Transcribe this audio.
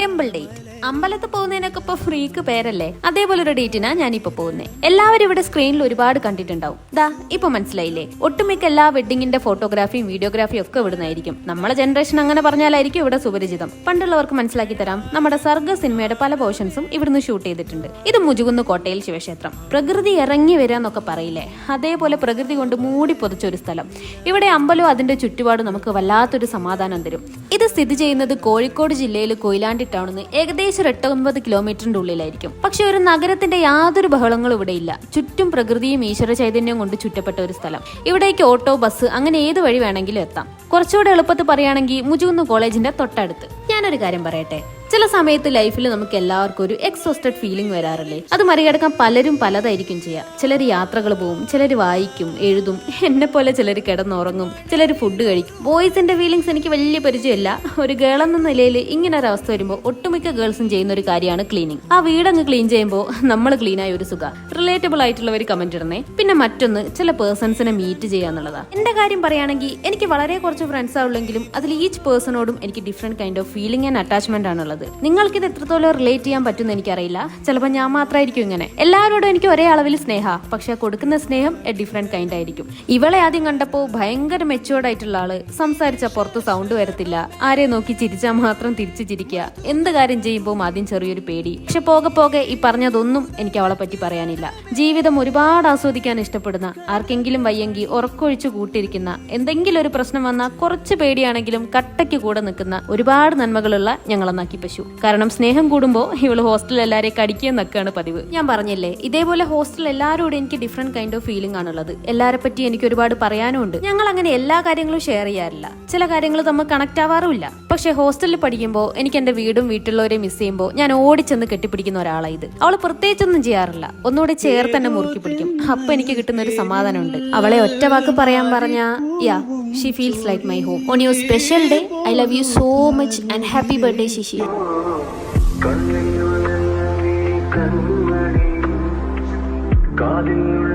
Temple date. അമ്പലത്തിൽ പോകുന്നതിനൊക്കെ ഇപ്പൊ freak പേരല്ലേ, അതേപോലെ ഒരു ഡേറ്റിനാ ഞാനിപ്പോ പോകുന്നത്. എല്ലാവരും ഇവിടെ സ്ക്രീനിൽ ഒരുപാട് കണ്ടിട്ടുണ്ടാവും. ദാ ഇപ്പൊ മനസ്സിലായില്ലേ? ഒട്ടുമിക്ക എല്ലാ വെഡിങ്ങിന്റെ ഫോട്ടോഗ്രാഫിയും വീഡിയോഗ്രാഫിയും ഒക്കെ ഇവിടുന്നായിരിക്കും. നമ്മളെ ജനറേഷൻ അങ്ങനെ പറഞ്ഞാലായിരിക്കും ഇവിടെ സുപരിചിതം. പണ്ടുള്ളവർക്ക് മനസ്സിലാക്കി തരാം, നമ്മുടെ സർഗ സിനിമയുടെ പല പോർഷൻസും ഇവിടുന്ന് ഷൂട്ട് ചെയ്തിട്ടുണ്ട്. ഇത് മുജുകുന്ന് കോട്ടയിൽ ശിവക്ഷേത്രം. പ്രകൃതി ഇറങ്ങി വരാന്നൊക്കെ പറയില്ലേ, അതേപോലെ പ്രകൃതി കൊണ്ട് മൂടി പൊതിച്ച ഒരു സ്ഥലം. ഇവിടെ അമ്പലവും അതിന്റെ ചുറ്റുപാടും നമുക്ക് വല്ലാത്തൊരു സമാധാനം തരും. ഇത് സ്ഥിതി ചെയ്യുന്നത് കോഴിക്കോട് ജില്ലയിൽ കൊയിലാണ്ടി ടൗണിൽ ഏകദേശം 8-9 കിലോമീറ്ററിന്റെ ഉള്ളിലായിരിക്കും. പക്ഷെ ഒരു നഗരത്തിന്റെ യാതൊരു ബഹളങ്ങളും ഇവിടെ ഇല്ല. ചുറ്റും പ്രകൃതിയും ഈശ്വര ചൈതന്യവും കൊണ്ട് ചുറ്റപ്പെട്ട ഒരു സ്ഥലം. ഇവിടേക്ക് ഓട്ടോ, ബസ് അങ്ങനെ ഏത് വഴി വേണമെങ്കിലും എത്താം. കുറച്ചുകൂടെ എളുപ്പത്തിൽ പറയുകയാണെങ്കിൽ മുജുകുന്ന് കോളേജിന്റെ തൊട്ടടുത്ത്. ഞാനൊരു കാര്യം പറയട്ടെ, ചില സമയത്ത് ലൈഫിൽ നമുക്ക് എല്ലാവർക്കും ഒരു എക്സോസ്റ്റഡ് ഫീലിംഗ് വരാറില്ലേ? അത് മറികടക്കാൻ പലരും പലതായിരിക്കും ചെയ്യുക. ചിലർ യാത്രകൾ പോവും, ചിലർ വായിക്കും, എഴുതും, എന്നെ പോലെ ചിലർ കിടന്നുറങ്ങും, ചിലർ ഫുഡ് കഴിക്കും. ബോയ്സിന്റെ ഫീലിംഗ്സ് എനിക്ക് വലിയ പരിചയമില്ല. ഒരു ഗേൾ എന്ന നിലയിൽ ഇങ്ങനെ ഒരു അവസ്ഥ വരുമ്പോൾ ഒട്ടുമിക്ക ഗേൾസും ചെയ്യുന്ന ഒരു കാര്യമാണ് ക്ലീനിങ്. ആ വീടങ്ങ് ക്ലീൻ ചെയ്യുമ്പോൾ നമ്മൾ ക്ലീനായ ഒരു സുഖ. റിലേറ്റബിൾ ആയിട്ടുള്ളവർ കമന്റ് ഇടണേ. പിന്നെ മറ്റൊന്ന്, ചില പേഴ്സൺസിനെ മീറ്റ് ചെയ്യാന്നുള്ളതാ. എന്റെ കാര്യം പറയുകയാണെങ്കിൽ എനിക്ക് വളരെ കുറച്ച് ഫ്രണ്ട്സ് ആവുള്ളെങ്കിലും അതിൽ ഈച്ച് പേഴ്സണോടും എനിക്ക് different kind of feeling and attachment ആണുള്ളത്. നിങ്ങൾക്ക് ഇത് എത്രത്തോളം റിലേറ്റ് ചെയ്യാൻ പറ്റുമെന്ന് എനിക്കറിയില്ല. ചിലപ്പോൾ ഞാൻ മാത്രമായിരിക്കും ഇങ്ങനെ. എല്ലാവരോടും എനിക്ക് ഒരേ അളവിൽ സ്നേഹ, പക്ഷെ കൊടുക്കുന്ന സ്നേഹം എ ഡിഫറെന്റ് കൈൻഡ് ആയിരിക്കും. ഇവളെ ആദ്യം കണ്ടപ്പോൾ ഭയങ്കര മെച്ചുവേർഡ് ആയിട്ടുള്ള ആള്. സംസാരിച്ച പുറത്ത് സൗണ്ട് വരത്തില്ല, ആരെ നോക്കി ചിരിച്ചാൽ മാത്രം തിരിച്ചു ചിരിക്കുക, എന്ത് കാര്യം ചെയ്യുമ്പോൾ ആദ്യം ചെറിയൊരു പേടി. പക്ഷെ പോകെ പോകെ ഈ പറഞ്ഞതൊന്നും എനിക്ക് അവളെ പറ്റി പറയാനില്ല. ജീവിതം ഒരുപാട് ആസ്വദിക്കാൻ ഇഷ്ടപ്പെടുന്ന, ആർക്കെങ്കിലും വയ്യെങ്കിൽ ഉറക്കൊഴിച്ചു കൂട്ടിരിക്കുന്ന, എന്തെങ്കിലും ഒരു പ്രശ്നം വന്നാൽ കുറച്ച് പേടിയാണെങ്കിലും കട്ടയ്ക്ക് കൂടെ നിൽക്കുന്ന ഒരുപാട് നന്മകളുള്ള ഞങ്ങളെന്നാക്കി പശു. കാരണം സ്നേഹം കൂടുമ്പോൾ ഇവള് ഹോസ്റ്റലിൽ എല്ലാവരെയും കടിക്കുന്നൊക്കെയാണ് പതിവ്. ഞാൻ പറഞ്ഞില്ലേ, ഇതേപോലെ ഹോസ്റ്റലിൽ എല്ലാവരോടും എനിക്ക് ഡിഫറെന്റ് കൈൻഡ് ഓഫ് ഫീലിംഗ് ആണുള്ളത്. എല്ലാരെ പറ്റി എനിക്ക് ഒരുപാട് പറയാനും ഉണ്ട്. ഞങ്ങൾ അങ്ങനെ എല്ലാ കാര്യങ്ങളും ഷെയർ ചെയ്യാറില്ല. ചില കാര്യങ്ങൾ നമ്മൾ കണക്ട് ആവാറുമില്ല. പക്ഷെ ഹോസ്റ്റലിൽ പഠിക്കുമ്പോൾ എനിക്ക് എന്റെ വീടും വീട്ടിലുള്ളവരെ മിസ് ചെയ്യുമ്പോൾ ഞാൻ ഓടിച്ചെന്ന് കെട്ടിപ്പിടിക്കുന്ന ഒരാളാണ് ഇത്. അവള് പ്രത്യേകിച്ചൊന്നും ചെയ്യാറില്ല, ഒന്നുകൂടി ചേർത്ത് തന്നെ മുറുക്കി പിടിക്കും. അപ്പൊ എനിക്ക് കിട്ടുന്ന ഒരു സമാധാനമുണ്ട്. അവളെ ഒറ്റ വാക്ക് പറയാൻ പറഞ്ഞ she feels like my home. On your special day, I love you so much and happy birthday, Shishi. കണ്ണിനുള്ളിൽ